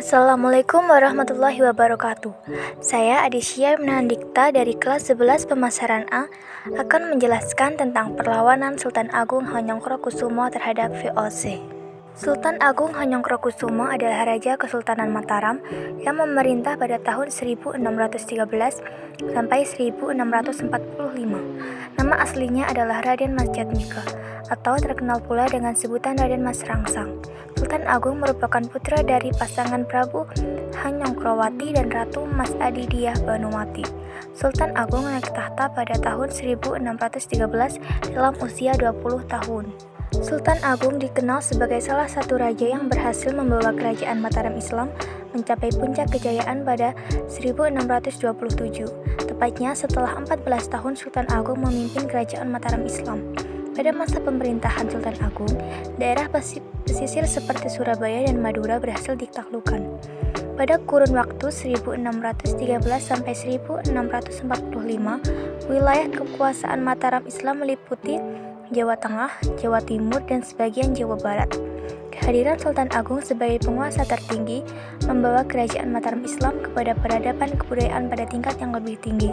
Assalamualaikum warahmatullahi wabarakatuh. Saya Adisya Menandikta dari kelas 11 Pemasaran A akan menjelaskan tentang perlawanan Sultan Agung Hanyokrokusumo terhadap VOC. Sultan Agung Hanyokrokusumo adalah Raja Kesultanan Mataram yang memerintah pada tahun 1613 sampai 1645. Nama aslinya adalah Raden Mas Jatmika atau terkenal pula dengan sebutan Raden Mas Rangsang. Sultan Agung merupakan putra dari pasangan Prabu Hanyokroowati dan Ratu Mas Adidiah Banowati. Sultan Agung naik tahta pada tahun 1613 dalam usia 20 tahun. Sultan Agung dikenal sebagai salah satu raja yang berhasil membawa kerajaan Mataram Islam mencapai puncak kejayaan pada 1627. Tepatnya setelah 14 tahun Sultan Agung memimpin kerajaan Mataram Islam. Pada masa pemerintahan Sultan Agung, daerah pesisir seperti Surabaya dan Madura berhasil ditaklukkan. Pada kurun waktu 1613 sampai 1645, wilayah kekuasaan Mataram Islam meliputi Jawa Tengah, Jawa Timur, dan sebagian Jawa Barat. Kehadiran Sultan Agung sebagai penguasa tertinggi membawa kerajaan Mataram Islam kepada peradaban kebudayaan pada tingkat yang lebih tinggi.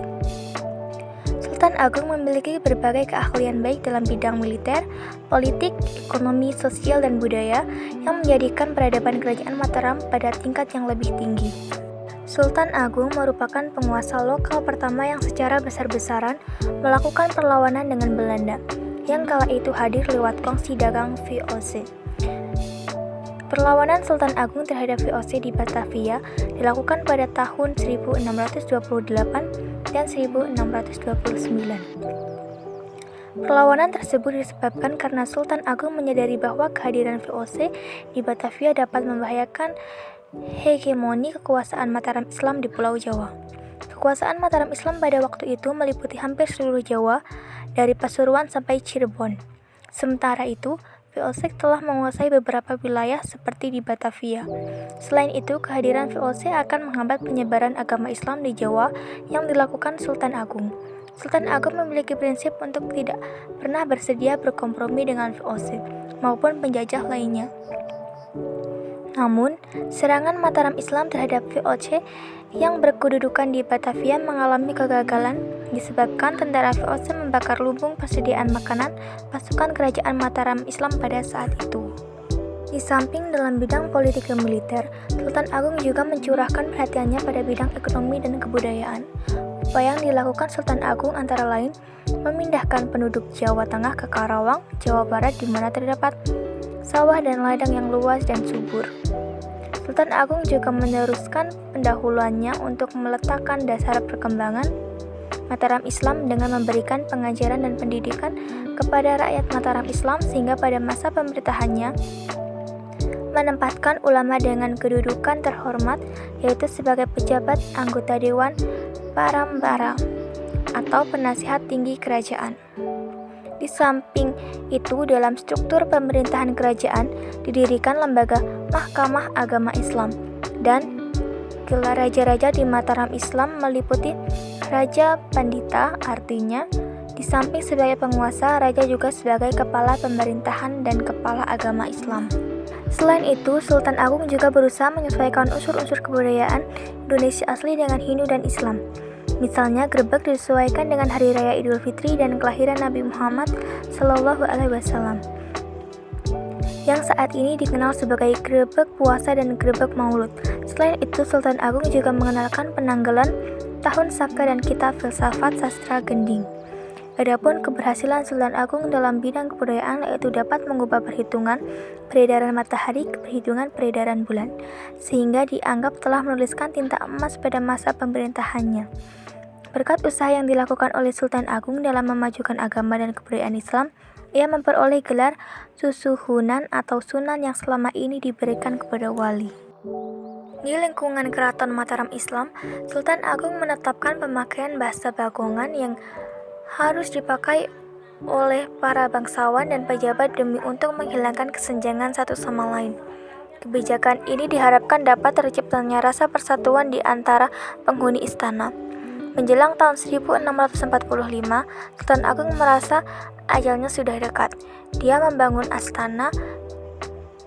Sultan Agung memiliki berbagai keahlian baik dalam bidang militer, politik, ekonomi, sosial, dan budaya yang menjadikan peradaban kerajaan Mataram pada tingkat yang lebih tinggi. Sultan Agung merupakan penguasa lokal pertama yang secara besar-besaran melakukan perlawanan dengan Belanda, yang kala itu hadir lewat kongsi dagang VOC. Perlawanan Sultan Agung terhadap VOC di Batavia dilakukan pada tahun 1628 dan 1629. Perlawanan tersebut disebabkan karena Sultan Agung menyadari bahwa kehadiran VOC di Batavia dapat membahayakan hegemoni kekuasaan Mataram Islam di Pulau Jawa. Kekuasaan Mataram Islam pada waktu itu meliputi hampir seluruh Jawa, dari Pasuruan sampai Cirebon. Sementara itu, VOC telah menguasai beberapa wilayah seperti di Batavia. Selain itu, kehadiran VOC akan menghambat penyebaran agama Islam di Jawa yang dilakukan Sultan Agung. Sultan Agung memiliki prinsip untuk tidak pernah bersedia berkompromi dengan VOC maupun penjajah lainnya. Namun, serangan Mataram Islam terhadap VOC yang berkedudukan di Batavia mengalami kegagalan disebabkan tentara VOC membakar lumbung persediaan makanan pasukan kerajaan Mataram Islam pada saat itu. Di samping dalam bidang politik dan militer, Sultan Agung juga mencurahkan perhatiannya pada bidang ekonomi dan kebudayaan. Upaya yang dilakukan Sultan Agung antara lain memindahkan penduduk Jawa Tengah ke Karawang, Jawa Barat di mana terdapat sawah dan ladang yang luas dan subur. Sultan Agung juga meneruskan pendahuluannya untuk meletakkan dasar perkembangan Mataram Islam dengan memberikan pengajaran dan pendidikan kepada rakyat Mataram Islam sehingga pada masa pemerintahannya menempatkan ulama dengan kedudukan terhormat yaitu sebagai pejabat anggota Dewan Parambara atau penasihat tinggi kerajaan. Di samping itu, dalam struktur pemerintahan kerajaan didirikan lembaga Mahkamah Agama Islam dan gelar raja-raja di Mataram Islam meliputi Raja Pandita, artinya di samping sebagai penguasa, raja juga sebagai kepala pemerintahan dan kepala agama Islam. Selain itu, Sultan Agung juga berusaha menyesuaikan unsur-unsur kebudayaan Indonesia asli dengan Hindu dan Islam. Misalnya, grebek disesuaikan dengan Hari Raya Idul Fitri dan kelahiran Nabi Muhammad SAW, yang saat ini dikenal sebagai grebek puasa dan grebek maulud. Selain itu, Sultan Agung juga mengenalkan penanggalan Tahun Saka dan Kitab Filsafat Sastra Gending. Adapun keberhasilan Sultan Agung dalam bidang kebudayaan yaitu dapat mengubah perhitungan peredaran matahari ke perhitungan peredaran bulan, sehingga dianggap telah menuliskan tinta emas pada masa pemerintahannya. Berkat usaha yang dilakukan oleh Sultan Agung dalam memajukan agama dan kebudayaan Islam, ia memperoleh gelar Susuhunan atau Sunan yang selama ini diberikan kepada wali. Di lingkungan Keraton Mataram Islam, Sultan Agung menetapkan pemakaian bahasa Bagongan yang harus dipakai oleh para bangsawan dan pejabat demi untuk menghilangkan kesenjangan satu sama lain. Kebijakan ini diharapkan dapat terciptanya rasa persatuan di antara penghuni istana. Menjelang tahun 1645, Sultan Agung merasa ajalnya sudah dekat. Dia membangun astana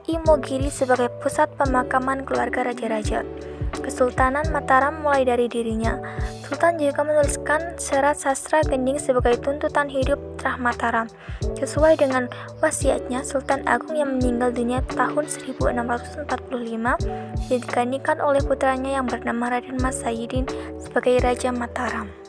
Imogiri sebagai pusat pemakaman keluarga raja-raja. Kesultanan Mataram mulai dari dirinya. Sultan juga menuliskan serat sastra Gending sebagai tuntutan hidup Trah Mataram. Sesuai dengan wasiatnya, Sultan Agung yang meninggal dunia tahun 1645 digantikan oleh putranya yang bernama Raden Mas Sayyidin sebagai Raja Mataram.